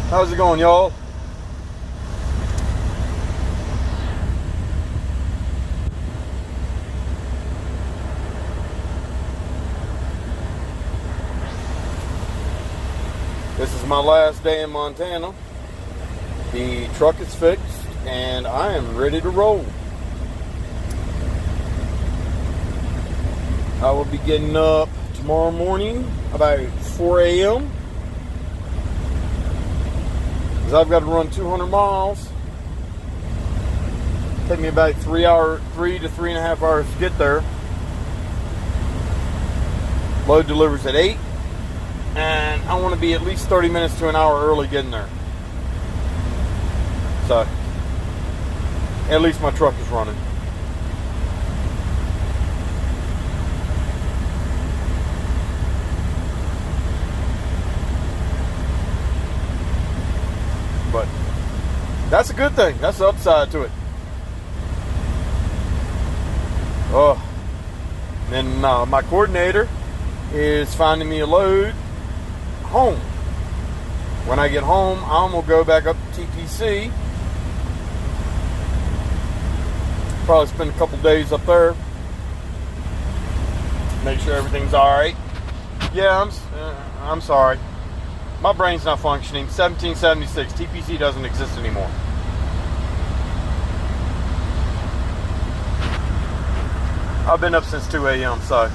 How's it going, y'all? This is my last day in Montana. The truck is fixed and I am ready to roll. I will be getting up tomorrow morning about 4 a.m. because I've got to run 200 miles. Take me about 3 to 3.5 hours to get there. Load delivers at 8, and I want to be at least 30 minutes to an hour early getting there. So, at least my truck is running. But that's a good thing. That's the upside to it. Oh, and then my coordinator is finding me a load home. When I get home, I'm gonna go back up to TPC. Probably spend a couple days up there. Make sure everything's all right. Yeah, I'm sorry. My brain's not functioning. 1776. TPC doesn't exist anymore. I've been up since 2 a.m. so.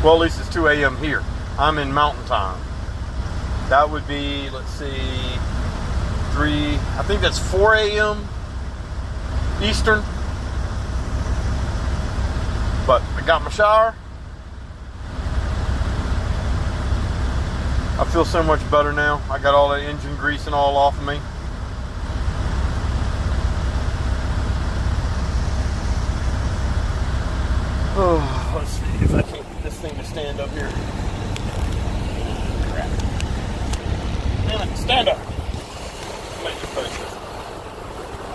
Well, at least it's 2 a.m. here. I'm in mountain time. That would be, let's see, I think that's 4 a.m. Eastern. But I got my shower. I feel so much better now. I got all that engine grease and all off of me. Oh, let's see if I can get this thing to stand up here. Crap. Damn it, stand up.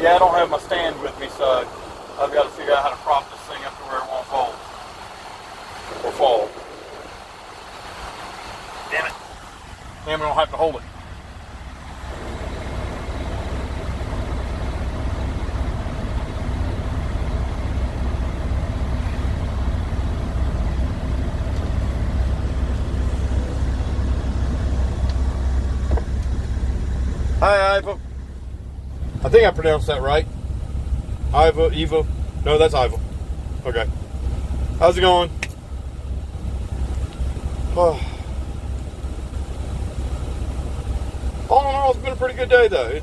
Yeah, I don't have my stand with me, so I've got to figure out how to prop this thing up to where it won't fold. Or fall. Damn it. Damn it, I don't have to hold it. Hi, Iva. I think I pronounced that right. Eva. No, that's Iva. Okay. How's it going? Oh. All in all, it's been a pretty good day, though.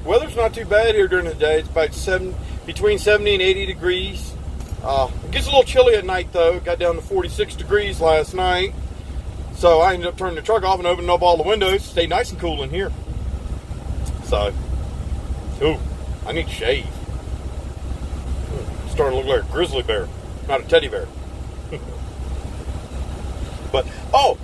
Weather's not too bad here during the day. It's about between 70 and 80 degrees. It gets a little chilly at night, though. It got down to 46 degrees last night. So I ended up turning the truck off and opening up all the windows. Stay nice and cool in here. So, ooh, I need to shave. Starting to look like a grizzly bear, not a teddy bear. But, oh,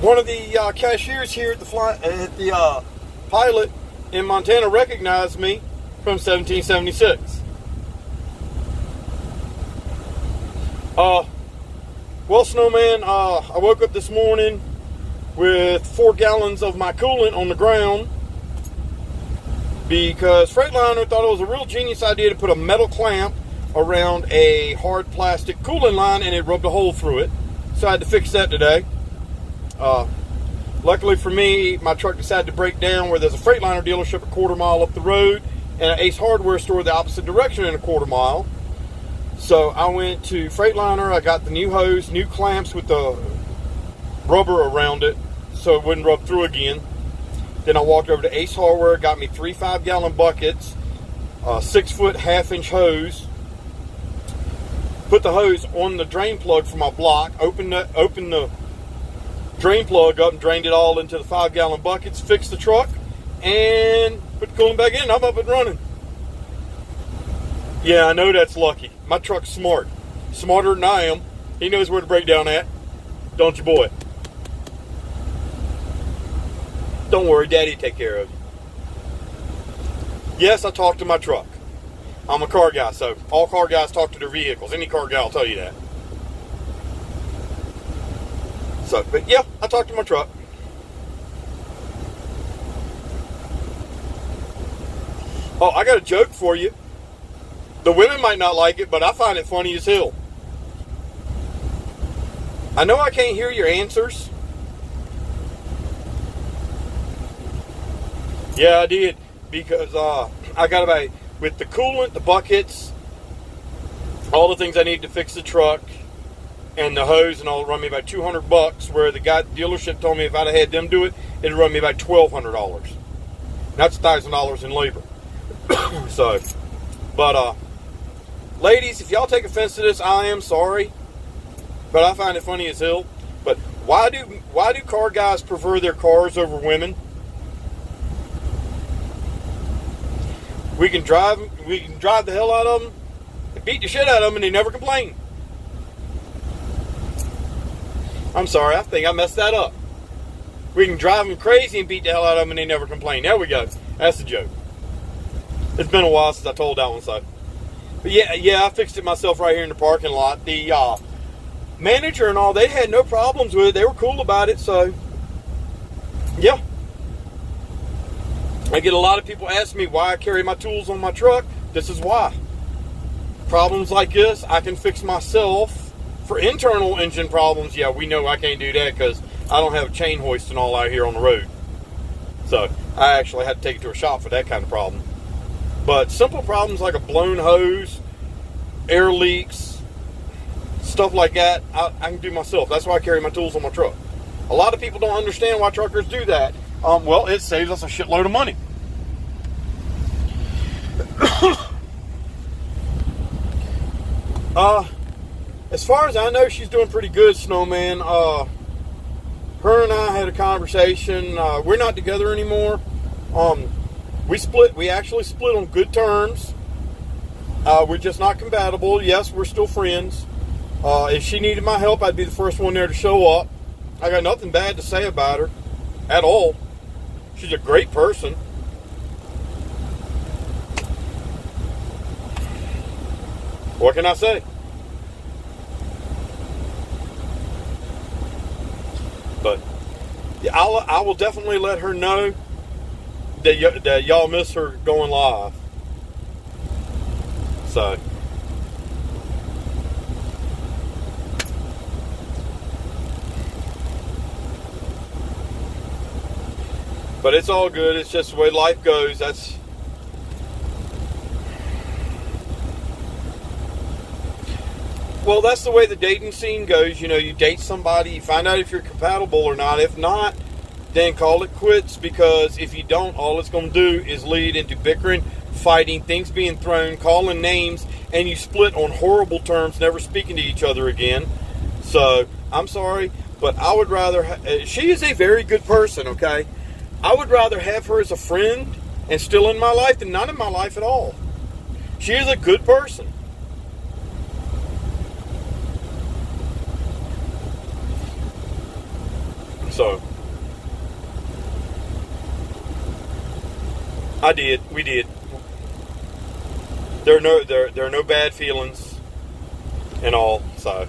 one of the cashiers here at the Pilot in Montana recognized me from 1776. Well, Snowman, I woke up this morning with 4 gallons of my coolant on the ground because Freightliner thought it was a real genius idea to put a metal clamp around a hard plastic coolant line and it rubbed a hole through it. So I had to fix that today. Luckily for me, my truck decided to break down where there's a Freightliner dealership a quarter mile up the road and an Ace Hardware store the opposite direction in a quarter mile. So I went to Freightliner, I got the new hose, new clamps with the rubber around it so it wouldn't rub through again. Then I walked over to Ace Hardware, got me 3 5-gallon buckets, 6-foot 1/2-inch hose, put the hose on the drain plug for my block, opened the drain plug up and drained it all into the 5-gallon buckets, fixed the truck, and put the coolant back in. I'm up and running. Yeah, I know that's lucky. My truck's smart. Smarter than I am. He knows where to break down at. Don't you, boy? Don't worry, Daddy will take care of you. Yes, I talked to my truck. I'm a car guy, so all car guys talk to their vehicles. Any car guy will tell you that. So, but yeah, I talked to my truck. Oh, I got a joke for you. The women might not like it, but I find it funny as hell. I know I can't hear your answers. Yeah, I did. Because I got about, with the coolant, the buckets, all the things I need to fix the truck, and the hose and all, run me about $200, where the guy at the dealership told me if I'd have had them do it, it'd run me about $1,200. That's $1,000 in labor. So, but ladies, if y'all take offense to this, I am sorry, but I find it funny as hell. But why do car guys prefer their cars over women? We can drive the hell out of them and beat the shit out of them, and they never complain. I'm sorry, I think I messed that up. We can drive them crazy and beat the hell out of them, and they never complain. There we go. That's the joke. It's been a while since I told that one, so. But yeah, I fixed it myself right here in the parking lot. The manager and all, they had no problems with it. They were cool about it, so yeah. I get a lot of people ask me why I carry my tools on my truck. This is why. Problems like this, I can fix myself. For internal engine problems, yeah, we know I can't do that because I don't have a chain hoist and all out here on the road. So I actually had to take it to a shop for that kind of problem. But simple problems like a blown hose, air leaks, stuff like that, I can do myself. That's why I carry my tools on my truck. A lot of people don't understand why truckers do that. Well, it saves us a shitload of money. As far as I know, she's doing pretty good, Snowman. Her and I had a conversation. We're not together anymore. We split. We actually split on good terms. We're just not compatible. Yes, we're still friends. If she needed my help, I'd be the first one there to show up. I got nothing bad to say about her at all. She's a great person. What can I say? But yeah, I will definitely let her know that y'all miss her going live. So, but it's all good. It's just the way life goes. Well, that's the way the dating scene goes. You know, you date somebody, you find out if you're compatible or not. If not, then call it quits, because if you don't, all it's going to do is lead into bickering, fighting, things being thrown, calling names, and you split on horrible terms, never speaking to each other again. So, I'm sorry, but I would rather... she is a very good person, okay? I would rather have her as a friend and still in my life than not in my life at all. She is a good person. So, we did. There are no bad feelings and all, so.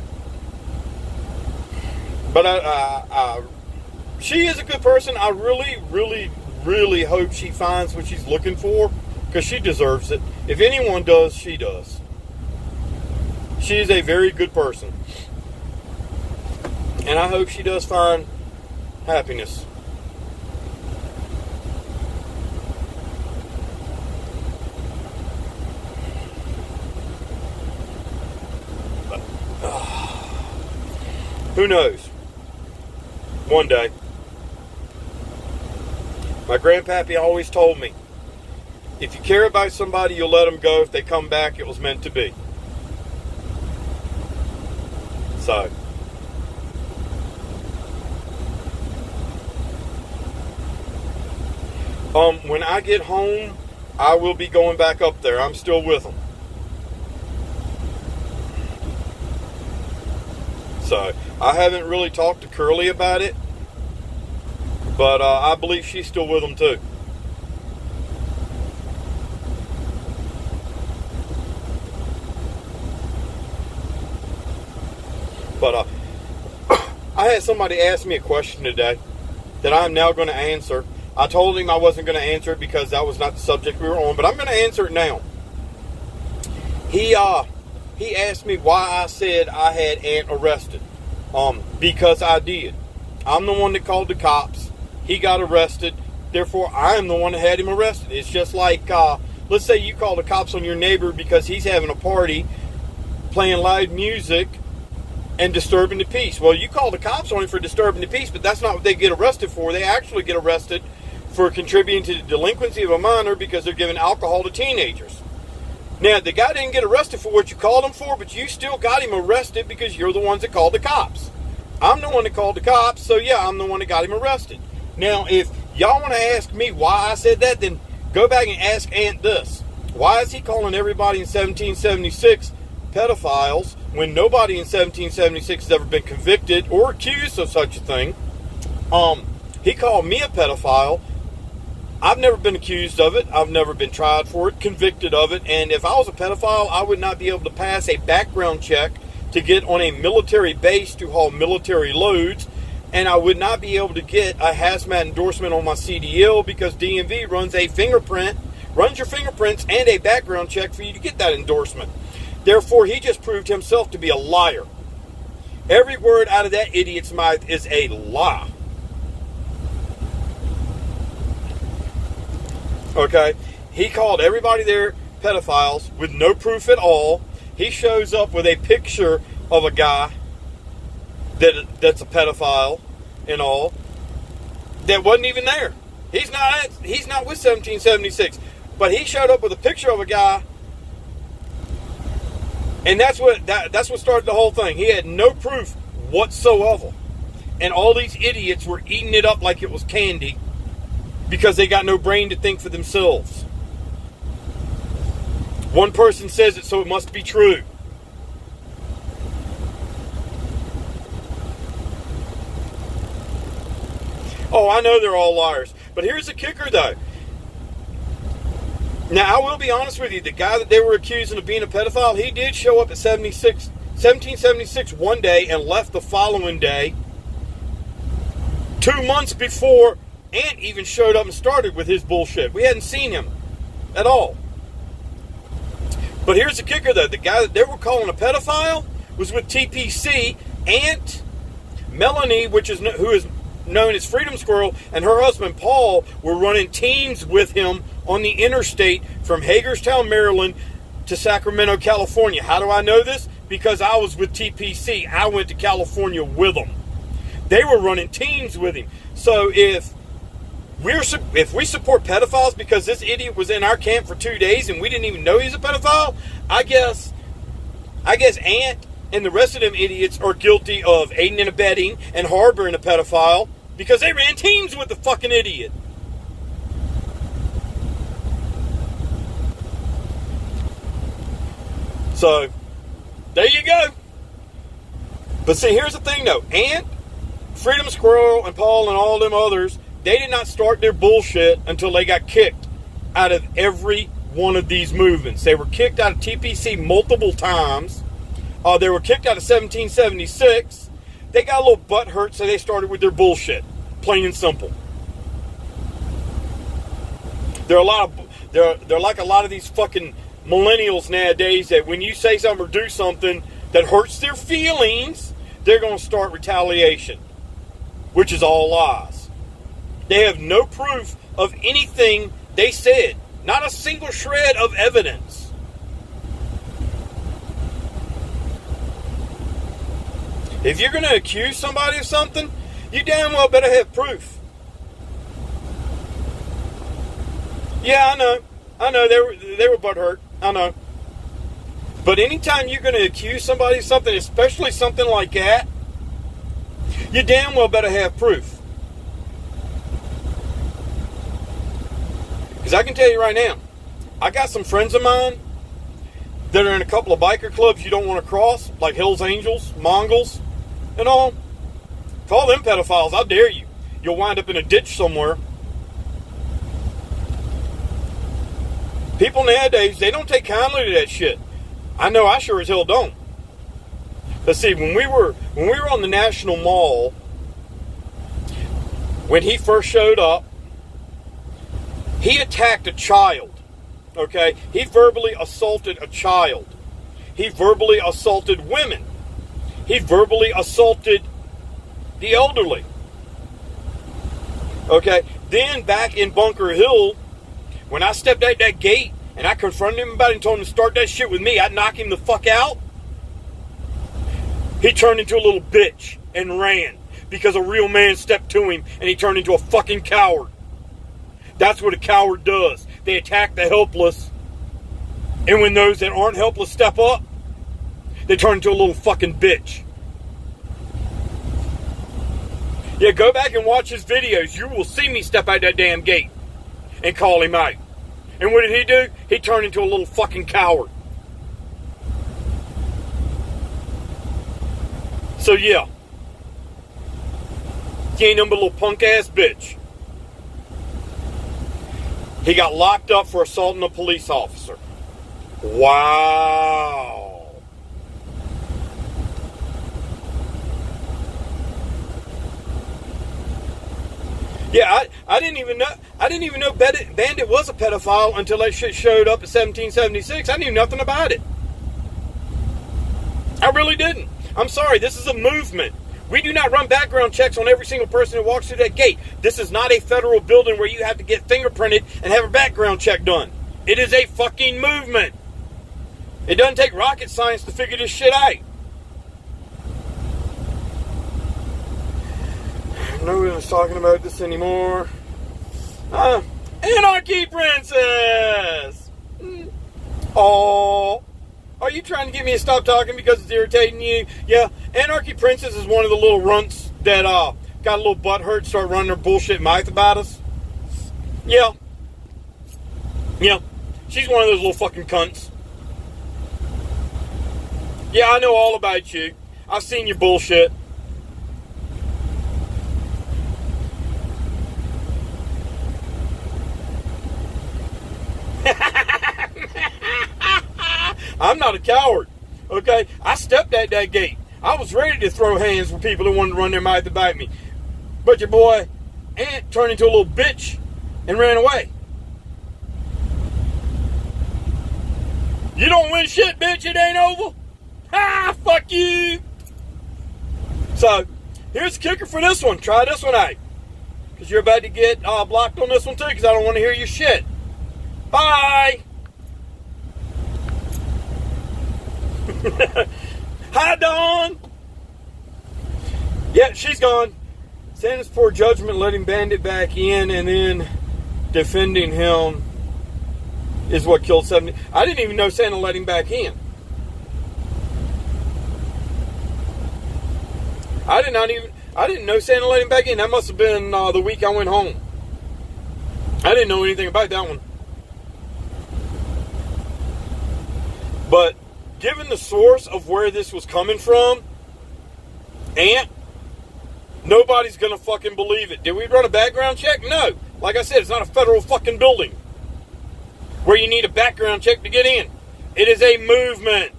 But she is a good person. I really hope she finds what she's looking for, because she deserves it. If anyone does, she does. She is a very good person. And I hope she does find happiness. But, who knows? One day. My grandpappy always told me, if you care about somebody, you'll let them go. If they come back, it was meant to be. So, when I get home, I will be going back up there. I'm still with them. So, I haven't really talked to Curly about it, but I believe she's still with them too. But I had somebody ask me a question today that I'm now going to answer. I told him I wasn't going to answer it because that was not the subject we were on, but I'm going to answer it now. He asked me why I said I had Ant arrested. Because I did. I'm the one that called the cops. He got arrested. Therefore, I am the one that had him arrested. It's just like, let's say you call the cops on your neighbor because he's having a party, playing loud music, and disturbing the peace. Well, you call the cops on him for disturbing the peace, but that's not what they get arrested for. They actually get arrested for contributing to the delinquency of a minor because they're giving alcohol to teenagers. Now, the guy didn't get arrested for what you called him for, but you still got him arrested because you're the ones that called the cops. I'm the one that called the cops, so yeah, I'm the one that got him arrested. Now, if y'all want to ask me why I said that, then go back and ask Ant this. Why is he calling everybody in 1776 pedophiles when nobody in 1776 has ever been convicted or accused of such a thing? He called me a pedophile. I've never been accused of it. I've never been tried for it, convicted of it. And if I was a pedophile, I would not be able to pass a background check to get on a military base to haul military loads. And I would not be able to get a hazmat endorsement on my CDL because DMV runs your fingerprints and a background check for you to get that endorsement. Therefore, he just proved himself to be a liar. Every word out of that idiot's mouth is a lie. Okay, he called everybody there pedophiles with no proof at all. He shows up with a picture of a guy that's a pedophile and all that wasn't even there. He's not with 1776, but he showed up with a picture of a guy, and that's what started the whole thing. He had no proof whatsoever, and all these idiots were eating it up like it was candy. Because they got no brain to think for themselves. One person says it, so it must be true. Oh, I know they're all liars. But here's the kicker, though. Now, I will be honest with you. The guy that they were accusing of being a pedophile, he did show up at 1776 one day and left the following day. 2 months before Ant even showed up and started with his bullshit. We hadn't seen him at all. But here's the kicker, though. The guy that they were calling a pedophile was with TPC. Ant, Melanie, who is known as Freedom Squirrel, and her husband, Paul, were running teams with him on the interstate from Hagerstown, Maryland to Sacramento, California. How do I know this? Because I was with TPC. I went to California with them. They were running teams with him. So if we support pedophiles because this idiot was in our camp for 2 days and we didn't even know he's a pedophile, I guess Ant and the rest of them idiots are guilty of aiding and abetting and harboring a pedophile because they ran teams with the fucking idiot. So, there you go. But see, here's the thing though. Ant, Freedom Squirrel, and Paul and all them others, they did not start their bullshit until they got kicked out of every one of these movements. They were kicked out of TPC multiple times. They were kicked out of 1776. They got a little butt hurt, so they started with their bullshit. Plain and simple. They're like a lot of these fucking millennials nowadays that when you say something or do something that hurts their feelings, they're going to start retaliation, which is all lies. They have no proof of anything they said. Not a single shred of evidence. If you're going to accuse somebody of something, you damn well better have proof. Yeah, I know. They were butthurt. I know. But anytime you're going to accuse somebody of something, especially something like that, you damn well better have proof. Because I can tell you right now, I got some friends of mine that are in a couple of biker clubs you don't want to cross, like Hells Angels, Mongols, and all. Call them pedophiles, I dare you. You'll wind up in a ditch somewhere. People nowadays, they don't take kindly to that shit. I know I sure as hell don't. But see, when we were on the National Mall, when he first showed up, He attacked a child. Okay? He verbally assaulted a child. He verbally assaulted women. He verbally assaulted the elderly. Okay? Then back in Bunker Hill, when I stepped out that gate and I confronted him about it and told him to start that shit with me, I'd knock him the fuck out. He turned into a little bitch and ran because a real man stepped to him and he turned into a fucking coward. That's what a coward does. They attack the helpless, and when those that aren't helpless step up, they turn into a little fucking bitch. Yeah, go back and watch his videos. You will see me step out that damn gate and call him out. And what did he do? He turned into a little fucking coward. So yeah, he ain't number little punk ass bitch. He got locked up for assaulting a police officer. Wow. Yeah, I didn't even know Bandit was a pedophile until that shit showed up in 1776. I knew nothing about it. I really didn't. I'm sorry, this is a movement. We do not run background checks on every single person who walks through that gate. This is not a federal building where you have to get fingerprinted and have a background check done. It is a fucking movement. It doesn't take rocket science to figure this shit out. Nobody's talking about this anymore. Anarchy Princess! Oh, are you trying to get me to stop talking because it's irritating you? Yeah, Anarchy Princess is one of the little runts that got a little butthurt, start running their bullshit mouth about us. Yeah. Yeah, she's one of those little fucking cunts. Yeah, I know all about you. I've seen your bullshit. I'm not a coward, okay? I stepped at that gate. I was ready to throw hands with people who wanted to run their mouth about me. But your boy Ant turned into a little bitch and ran away. You don't win shit, bitch. It ain't over. Ah, fuck you. So, here's the kicker for this one. Try this one out. Because you're about to get blocked on this one too, because I don't want to hear your shit. Bye. Hi, Dawn. Yeah, she's gone. Sentence for judgment, letting Bandit back in, and then defending him is what killed 70. I didn't even know Santa let him back in. I didn't know Santa let him back in. That must have been the week I went home. I didn't know anything about that one. But given the source of where this was coming from, Ant, nobody's gonna fucking believe it. Did we run a background check? No. Like I said, it's not a federal fucking building where you need a background check to get in. It is a movement.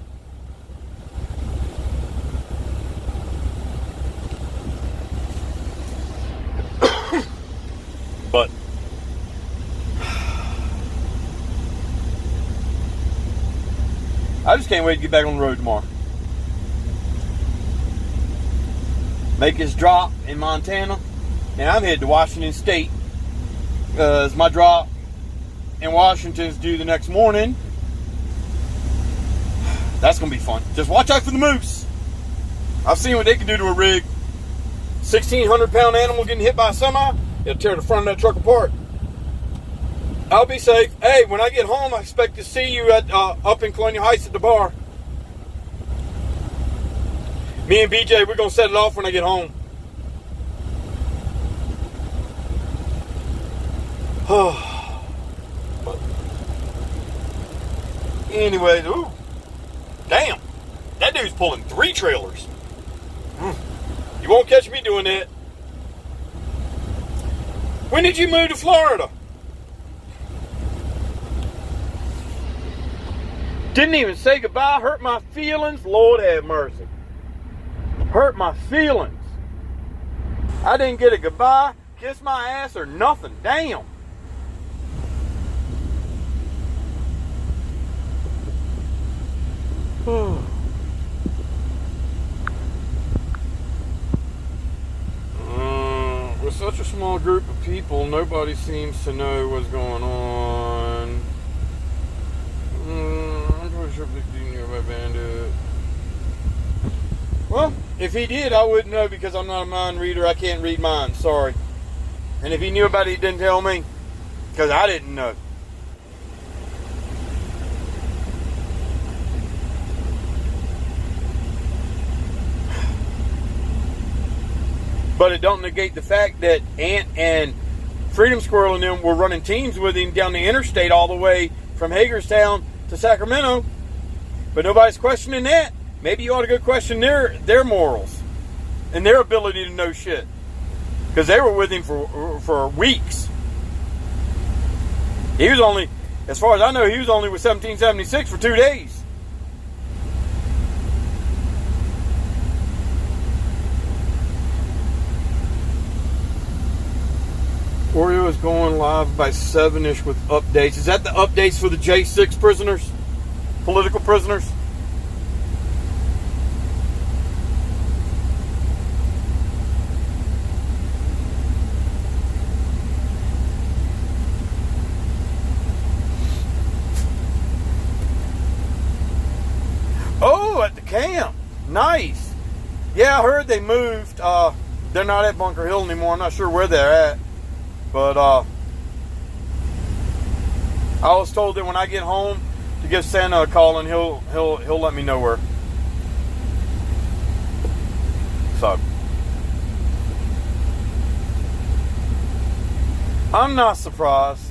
But I just can't wait to get back on the road tomorrow. Make his drop in Montana, and I'm headed to Washington State because my drop in Washington is due the next morning. That's going to be fun. Just watch out for the moose. I've seen what they can do to a rig. 1,600-pound animal getting hit by a semi, it'll tear the front of that truck apart. I'll be safe. Hey, when I get home, I expect to see you at up in Colonial Heights at the bar. Me and BJ, we're going to set it off when I get home. Anyways, ooh, damn, that dude's pulling 3 trailers. You won't catch me doing that. When did you move to Florida? Didn't even say goodbye. Hurt my feelings. Lord have mercy. Hurt my feelings. I didn't get a goodbye, kiss my ass, or nothing. Damn. With such a small group of people, nobody seems to know what's going on. I'm pretty sure Big D knew about Bandit. Well, if he did, I wouldn't know because I'm not a mind reader. I can't read minds. Sorry. And if he knew about it, he didn't tell me because I didn't know. But it don't negate the fact that Ant and Freedom Squirrel and them were running teams with him down the interstate all the way from Hagerstown to Sacramento. But nobody's questioning that. Maybe you ought to go question their morals and their ability to know shit. Because they were with him for weeks. He was only, as far as I know, he was only with 1776 for 2 days. Oreo is going live by 7-ish with updates. Is that the updates for the J6 prisoners? Political prisoners? Oh, at the camp. Nice. Yeah, I heard they moved. They're not at Bunker Hill anymore. I'm not sure where they're at. But I was told that when I get home to give Santa a call and he'll let me know where. So I'm not surprised.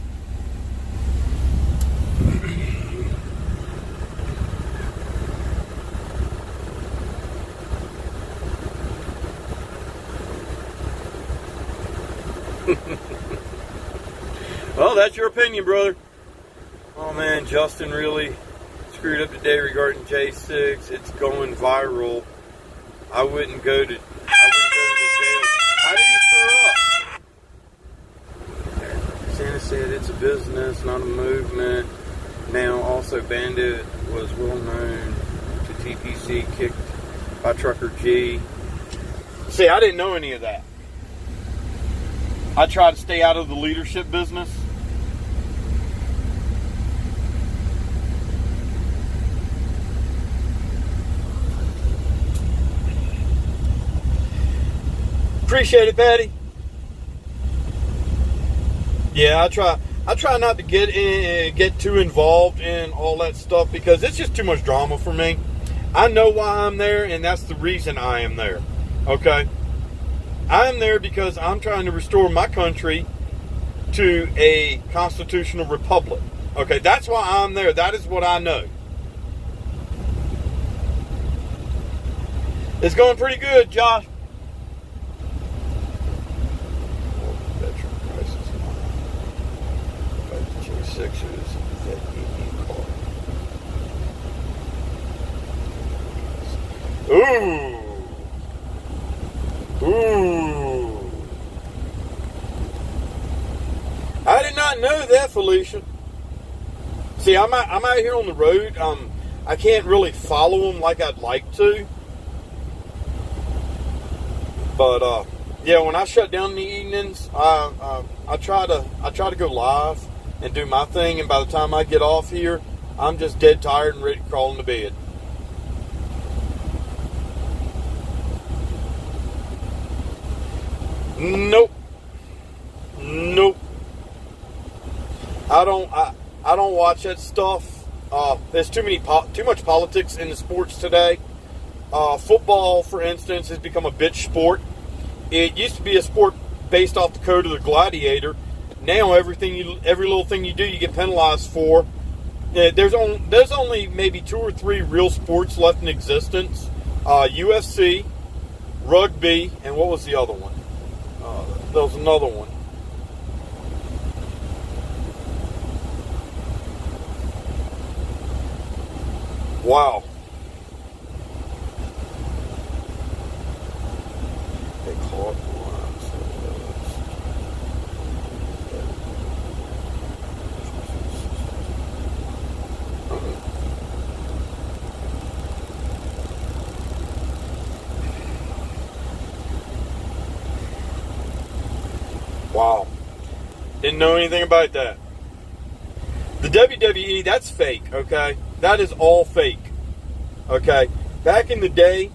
Well, that's your opinion, brother. Oh man, Justin really screwed up today regarding J6. It's going viral. I wouldn't go to the jail. How did he screw up? Santa said it's a business, not a movement. Now, also, Bandit was well known to TPC, kicked by Trucker G. See, I didn't know any of that. I try to stay out of the leadership business. Appreciate it, Patty. Yeah, I try not to get too involved in all that stuff because it's just too much drama for me. I know why I'm there, and that's the reason I am there. Okay? I am there because I'm trying to restore my country to a constitutional republic. Okay, that's why I'm there. That is what I know. It's going pretty good, Josh. Sixers that Ooh. I did not know that, Felicia. See, I'm out here on the road. I can't really follow them like I'd like to. But yeah, when I shut down in the evenings, I try to go live and do my thing, and by the time I get off here, I'm just dead tired and ready to crawl into bed. Nope. I don't watch that stuff. There's too much politics in the sports today. Football, for instance, has become a bitch sport. It used to be a sport based off the code of the gladiator. Now every little thing you do, you get penalized for. There's only maybe 2 or 3 real sports left in existence: UFC, rugby, and what was the other one? There was another one. Wow. They caught Wow. Didn't know anything about that. The WWE, that's fake, okay? That is all fake, okay? Back in the day,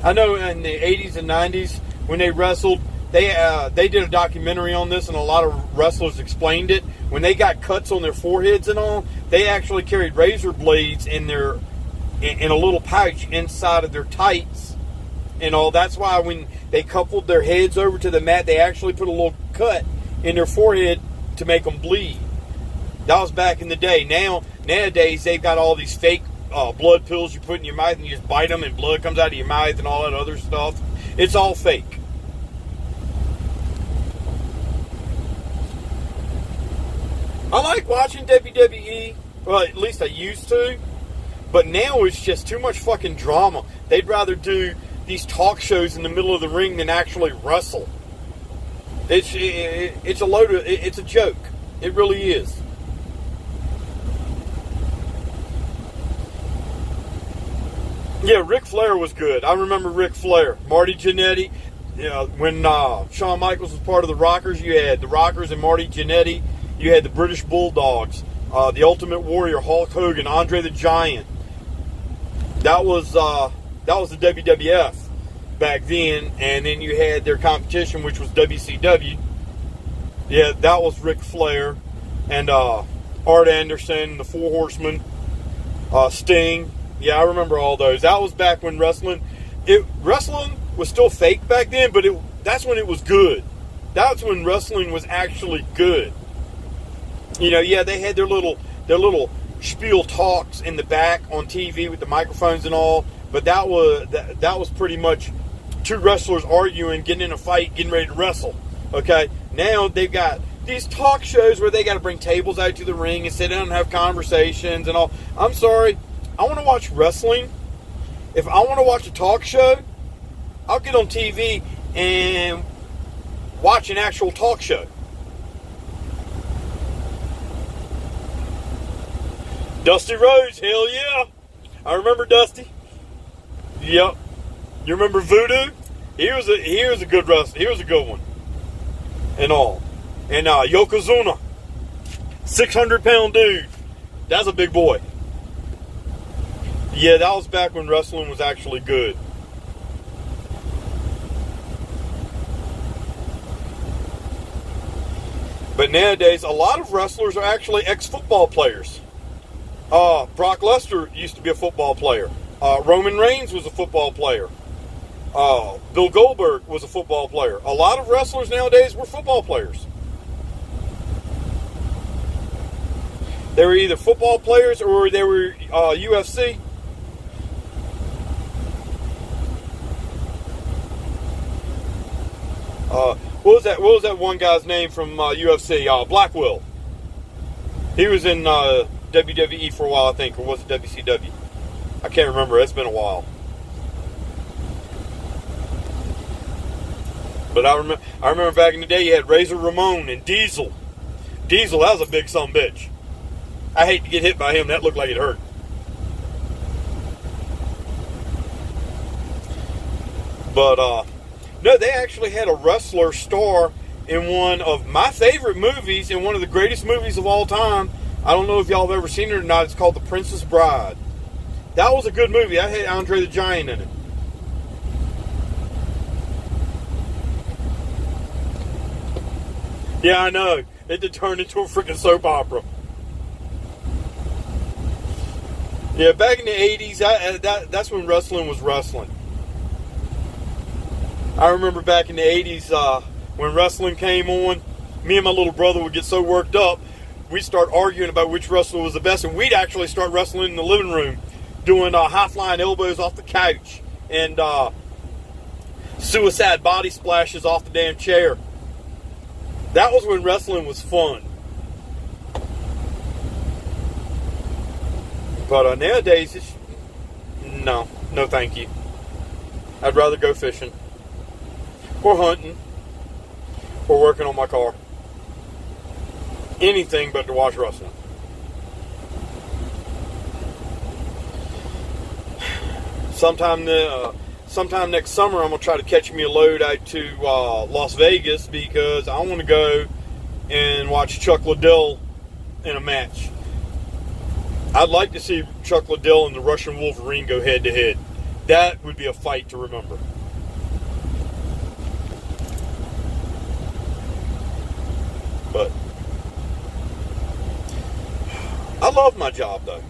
I know in the 80s and 90s when they wrestled, they did a documentary on this, and a lot of wrestlers explained it. When they got cuts on their foreheads and all, they actually carried razor blades in a little pouch inside of their tights and all. That's why when they coupled their heads over to the mat, they actually put a little cut in their forehead to make them bleed. That was back in the day. Nowadays, they've got all these fake blood pills you put in your mouth, and you just bite them and blood comes out of your mouth and all that other stuff. It's all fake. I like watching WWE. Well, at least I used to. But now it's just too much fucking drama. They'd rather do these talk shows in the middle of the ring than actually wrestle. It's a joke. It really is. Yeah, Ric Flair was good. I remember Ric Flair. Marty Jannetty. You know, when Shawn Michaels was part of the Rockers, you had the Rockers and Marty Jannetty. You had the British Bulldogs, the Ultimate Warrior, Hulk Hogan, Andre the Giant. That was the WWF back then, and then you had their competition, which was WCW. Yeah, that was Ric Flair and Art Anderson, the Four Horsemen, Sting. Yeah, I remember all those. That was back when wrestling was still fake back then, but that's when it was good. That's when wrestling was actually good. You know, yeah, they had their little spiel talks in the back on TV with the microphones and all, but that was pretty much two wrestlers arguing, getting in a fight, getting ready to wrestle. Okay, now they've got these talk shows where they got to bring tables out to the ring and sit down and have conversations and all. I'm sorry, I want to watch wrestling. If I want to watch a talk show, I'll get on TV and watch an actual talk show. Dusty Rhodes, hell yeah. I remember Dusty. Yep. You remember Voodoo? He was a good wrestler. He was a good one. And all. And Yokozuna. 600-pound dude. That's a big boy. Yeah, that was back when wrestling was actually good. But nowadays, a lot of wrestlers are actually ex-football players. Brock Lesnar used to be a football player. Roman Reigns was a football player. Bill Goldberg was a football player. A lot of wrestlers nowadays were football players. They were either football players or they were UFC. What was that one guy's name from UFC? Black Will. He was in WWE for a while, I think, or was it WCW? I can't remember. It's been a while. But I remember back in the day, you had Razor Ramon and Diesel. Diesel, that was a big son of a bitch. I hate to get hit by him. That looked like it hurt. But no, they actually had a wrestler star in one of my favorite movies, in one of the greatest movies of all time. I don't know if y'all have ever seen it or not. It's called The Princess Bride. That was a good movie. I had Andre the Giant in it. Yeah, I know. It did turn into a freaking soap opera. Yeah, back in the 80s, that's when wrestling was wrestling. I remember back in the 80s when wrestling came on, me and my little brother would get so worked up, we'd start arguing about which wrestler was the best, and we'd actually start wrestling in the living room, doing high-flying elbows off the couch and suicide body splashes off the damn chair. That was when wrestling was fun. But nowadays, it's no thank you. I'd rather go fishing, or hunting, or working on my car. Anything but to watch wrestling. Sometime sometime next summer, I'm going to try to catch me a load out to Las Vegas because I want to go and watch Chuck Liddell in a match. I'd like to see Chuck Liddell and the Russian Wolverine go head-to-head. That would be a fight to remember. But I love my job, though.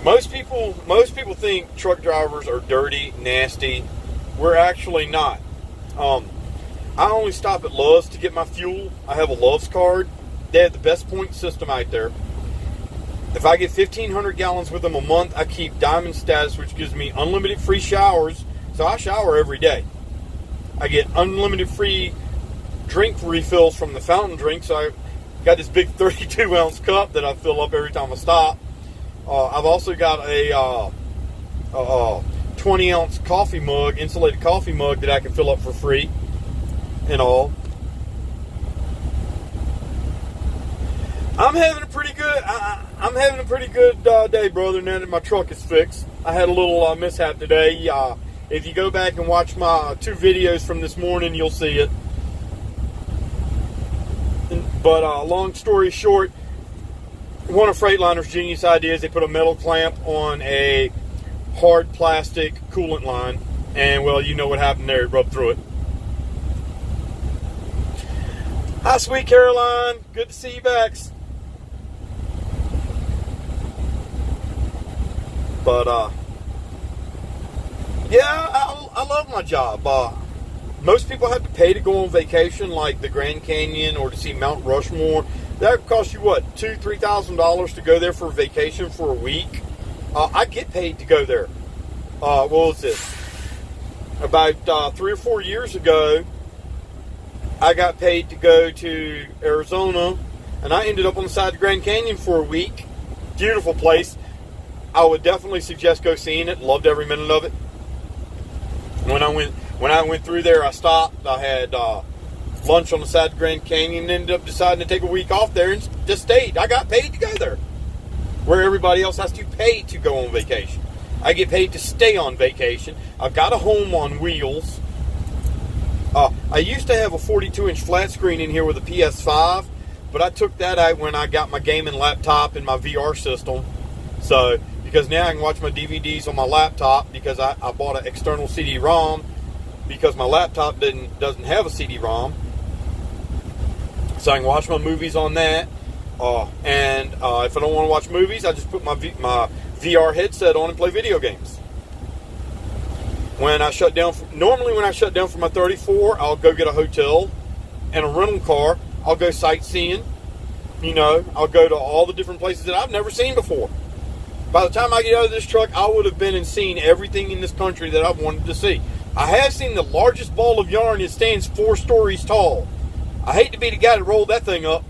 Most people think truck drivers are dirty, nasty. We're actually not. I only stop at Love's to get my fuel. I have a Love's card. They have the best point system out there. If I get 1,500 gallons with them a month, I keep Diamond status, which gives me unlimited free showers. So I shower every day. I get unlimited free drink refills from the fountain drink. So I got this big 32-ounce cup that I fill up every time I stop. I've also got a 20-ounce coffee mug, insulated coffee mug that I can fill up for free and all. I'm having a pretty good day, brother, now that my truck is fixed. I had a little mishap today. If you go back and watch my 2 videos from this morning, you'll see it. But long story short, one of Freightliner's genius ideas, they put a metal clamp on a hard plastic coolant line, and well, you know what happened there. It rubbed through it. Hi, sweet Caroline. Good to see you back. But yeah, I love my job. Most people have to pay to go on vacation, like the Grand Canyon or to see Mount Rushmore. That would cost you what, $2,000-$3,000 to go there for a vacation for a week. I get paid to go there. What was this? About 3 or 4 years ago, I got paid to go to Arizona, and I ended up on the side of the Grand Canyon for a week. Beautiful place. I would definitely suggest go seeing it. Loved every minute of it. When I went through there, I stopped. I had lunch on the side of the Grand Canyon and ended up deciding to take a week off there and just stayed. I got paid to go there, where everybody else has to pay to go on vacation. I get paid to stay on vacation. I've got a home on wheels. I used to have a 42-inch flat screen in here with a PS5, but I took that out when I got my gaming laptop and my VR system. So, because now I can watch my DVDs on my laptop because I bought an external CD-ROM because my laptop doesn't have a CD-ROM. So I can watch my movies on that. And if I don't want to watch movies, I just put my VR headset on and play video games. When I shut down, normally when I shut down for my 34, I'll go get a hotel and a rental car. I'll go sightseeing. You know, I'll go to all the different places that I've never seen before. By the time I get out of this truck, I would have been and seen everything in this country that I've wanted to see. I have seen the largest ball of yarn. It stands 4 stories tall. I hate to be the guy that rolled that thing up.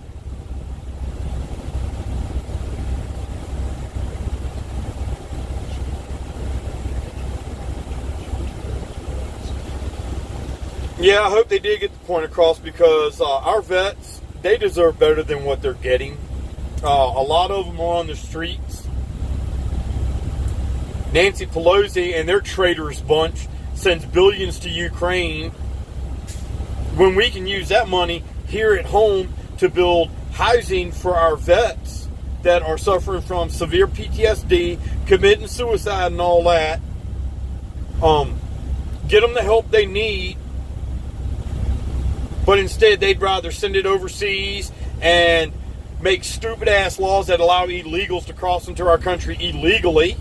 Yeah, I hope they did get the point across because our vets, they deserve better than what they're getting. A lot of them are on the streets. Nancy Pelosi and their traitorous bunch sends billions to Ukraine when we can use that money here at home to build housing for our vets that are suffering from severe PTSD, committing suicide and all that. Get them the help they need. But instead, they'd rather send it overseas and make stupid-ass laws that allow illegals to cross into our country illegally.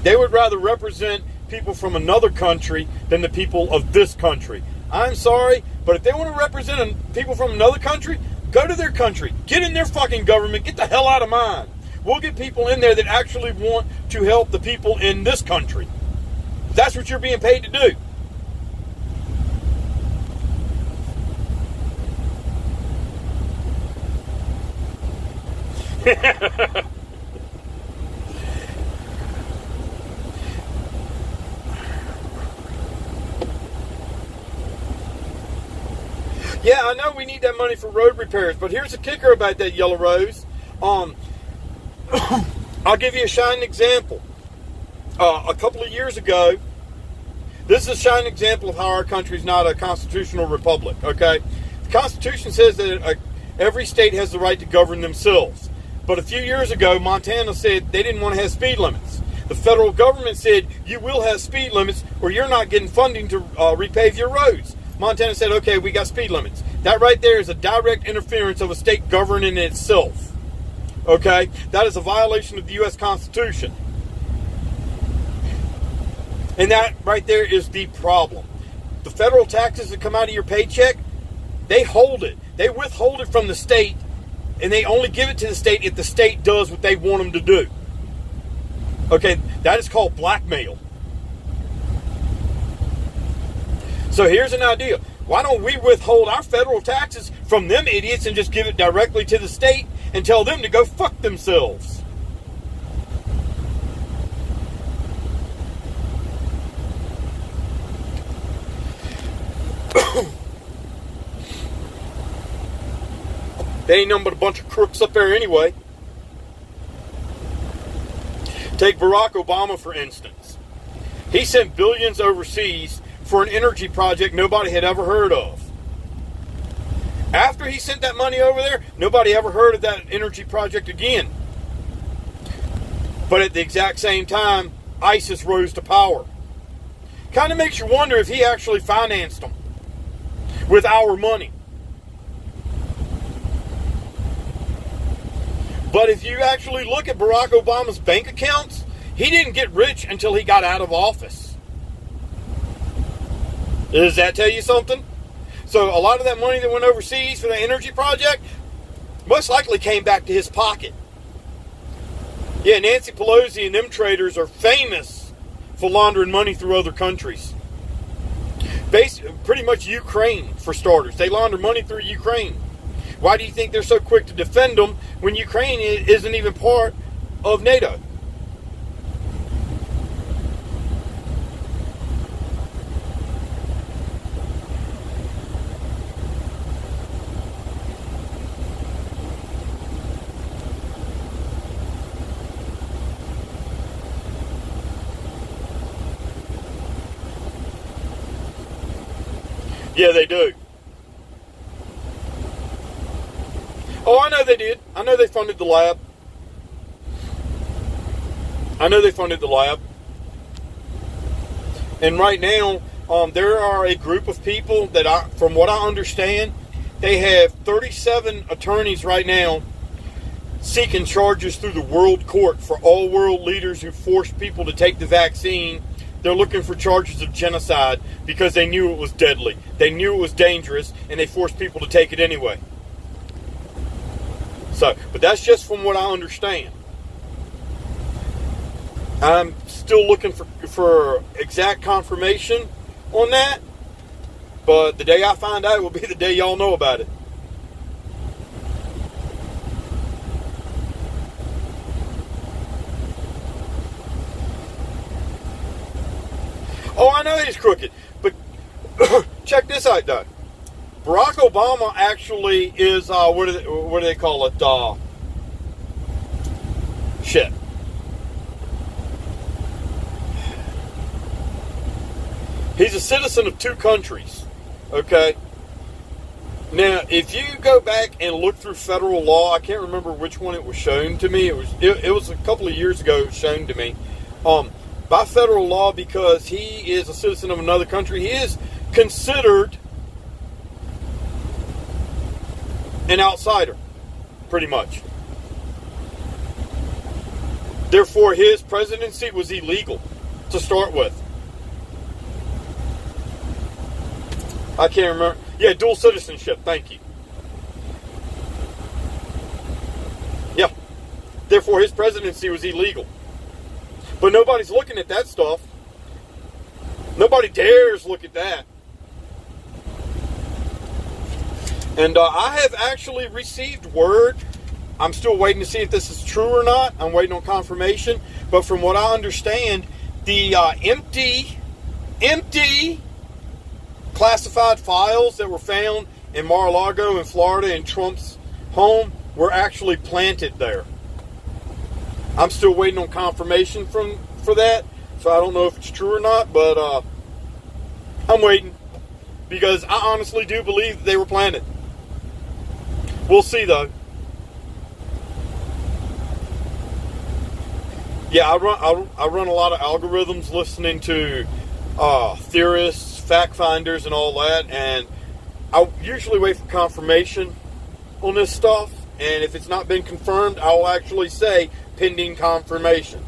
They would rather represent people from another country than the people of this country. I'm sorry, but if they want to represent people from another country, go to their country. Get in their fucking government. Get the hell out of mine. We'll get people in there that actually want to help the people in this country. That's what you're being paid to do. Yeah, I know we need that money for road repairs, but here's the kicker about that, Yellow Rose. I'll give you a shining example. A couple of years ago, This is a shining example of how our country is not a constitutional republic, okay? The Constitution says that every state has the right to govern themselves. But a few years ago, Montana said they didn't want to have speed limits. The federal government said, you will have speed limits or you're not getting funding to repave your roads. Montana said, okay, we got speed limits. That right there is a direct interference of a state governing itself. Okay? That is a violation of the U.S. Constitution. And that right there is the problem. The federal taxes that come out of your paycheck, they hold it. They withhold it from the state, and they only give it to the state if the state does what they want them to do. Okay? That is called blackmail. So here's an idea. Why don't we withhold our federal taxes from them idiots and just give it directly to the state and tell them to go fuck themselves? They ain't nothing but a bunch of crooks up there anyway. Take Barack Obama, for instance. He sent billions overseas for an energy project nobody had ever heard of. After he sent that money over there, nobody ever heard of that energy project again. But at the exact same time, ISIS rose to power. Kind of makes you wonder if he actually financed them with our money. But if you actually look at Barack Obama's bank accounts, he didn't get rich until he got out of office. Does that tell you something? So a lot of that money that went overseas for the energy project most likely came back to his pocket. Yeah, Nancy Pelosi and them traders are famous for laundering money through other countries. Pretty much Ukraine, for starters. They launder money through Ukraine. Why do you think they're so quick to defend them when Ukraine isn't even part of NATO? Yeah, they do. Oh, I know they did. I know they funded the lab. And right now, there are a group of people that, from what I understand, they have 37 attorneys right now seeking charges through the world court for all world leaders who forced people to take the vaccine. They're looking for charges of genocide because they knew it was deadly. They knew it was dangerous, and they forced people to take it anyway. So, but that's just from what I understand. I'm still looking for exact confirmation on that, but the day I find out will be the day y'all know about it. Oh, I know he's crooked, but check this out, though. Barack Obama actually is, what do they call it? Shit. He's a citizen of two countries, okay? Now, if you go back and look through federal law, I can't remember which one it was shown to me. It was a couple of years ago it was shown to me. By federal law, because he is a citizen of another country, he is considered an outsider, pretty much. Therefore, his presidency was illegal to start with. I can't remember. Yeah, dual citizenship. Thank you. Yeah. Therefore, his presidency was illegal. But nobody's looking at that stuff. Nobody dares look at that. And I have actually received word. I'm still waiting to see if this is true or not. I'm waiting on confirmation. But from what I understand, the empty classified files that were found in Mar-a-Lago in Florida in Trump's home were actually planted there. I'm still waiting on confirmation for that. So I don't know if it's true or not. But I'm waiting because I honestly do believe that they were planted. We'll see though. Yeah, I run a lot of algorithms listening to theorists, fact finders, and all that, and I usually wait for confirmation on this stuff, and if it's not been confirmed, I will actually say pending confirmation.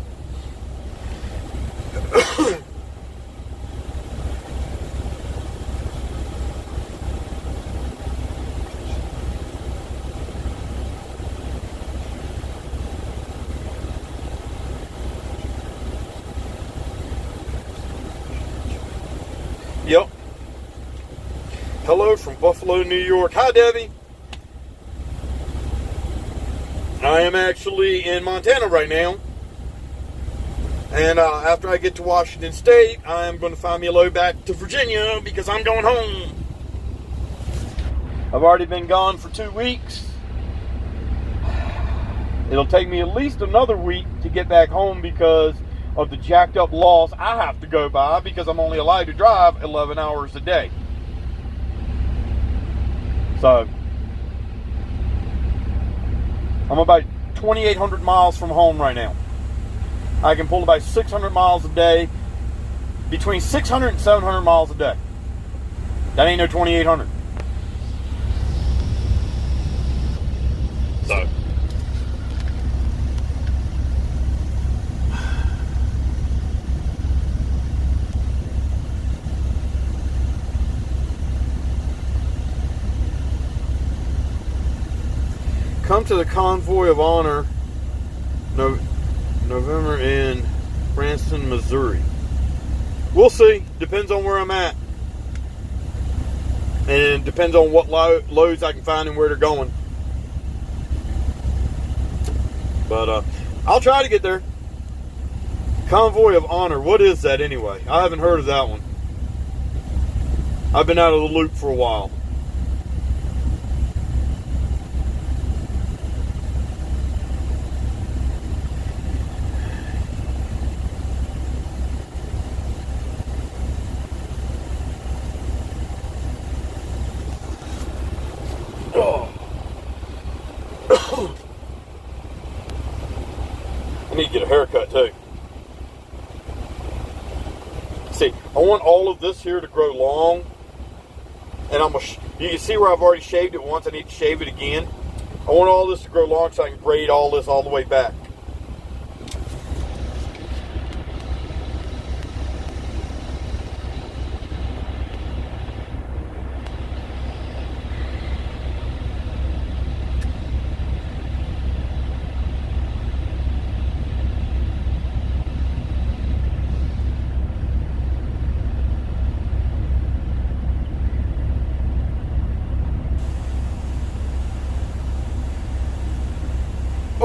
Yep. Hello from Buffalo, New York. Hi, Debbie. I am actually in Montana right now. And after I get to Washington State, I'm going to find me a load back to Virginia because I'm going home. I've already been gone for 2 weeks. It'll take me at least another week to get back home because of the jacked up laws I have to go by because I'm only allowed to drive 11 hours a day. So, I'm about 2,800 miles from home right now. I can pull about 600 miles a day, between 600 and 700 miles a day. That ain't no 2,800. So, come to the Convoy of Honor, November in Branson, Missouri. We'll see. Depends on where I'm at. And depends on what loads I can find and where they're going. But I'll try to get there. Convoy of Honor. What is that anyway? I haven't heard of that one. I've been out of the loop for a while. I need to get a haircut too. See, I want all of this here to grow long, and you can see where I've already shaved it once. I need to shave it again. I want all this to grow long so I can braid all this all the way back.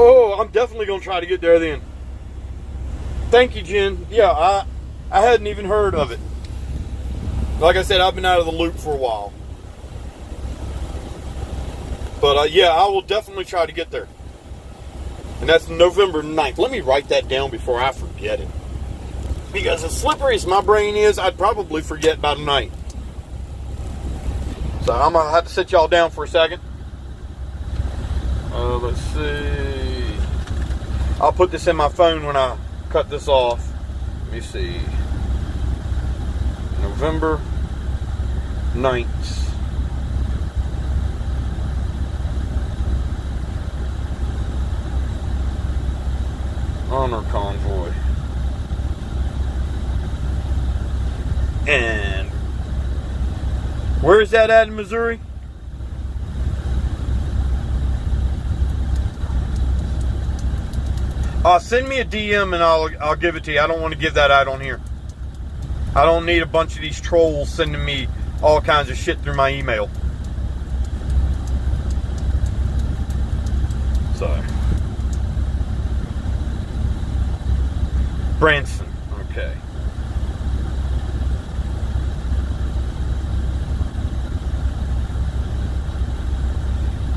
Oh, I'm definitely going to try to get there then. Thank you, Jen. Yeah, I hadn't even heard of it. Like I said, I've been out of the loop for a while. But yeah, I will definitely try to get there. And that's November 9th. Let me write that down before I forget it. Because as slippery as my brain is, I'd probably forget by tonight. So I'm going to have to sit y'all down for a second. Let's see. I'll put this in my phone when I cut this off. Let me see. November 9th. Honor Convoy. And where is that at in Missouri? Send me a DM and I'll give it to you. I don't want to give that out on here. I don't need a bunch of these trolls sending me all kinds of shit through my email. So, Branson, okay.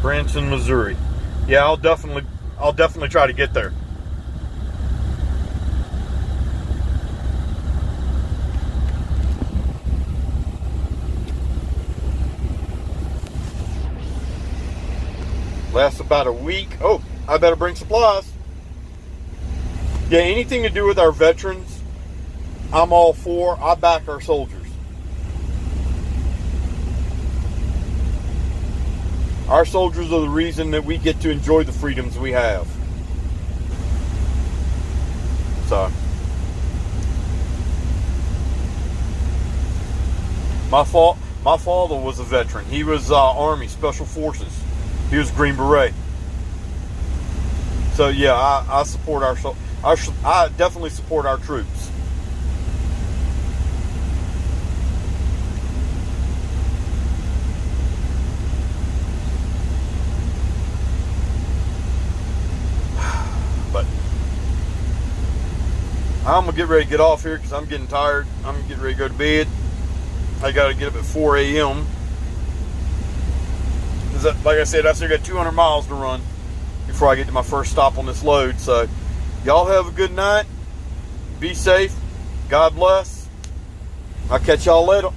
Branson, Missouri. Yeah, I'll definitely try to get there. Lasts about a week. Oh, I better bring supplies. Yeah, anything to do with our veterans, I'm all for. I back our soldiers. Our soldiers are the reason that we get to enjoy the freedoms we have. So, my father was a veteran. He was Army Special Forces. He was Green Beret. So yeah, I support I definitely support our troops. But I'm gonna get ready to get off here because I'm getting tired. I'm getting ready to go to bed. I gotta get up at 4 a.m. Like I said, I still got 200 miles to run before I get to my first stop on this load. So y'all have a good night. Be safe. God bless. I'll catch y'all later.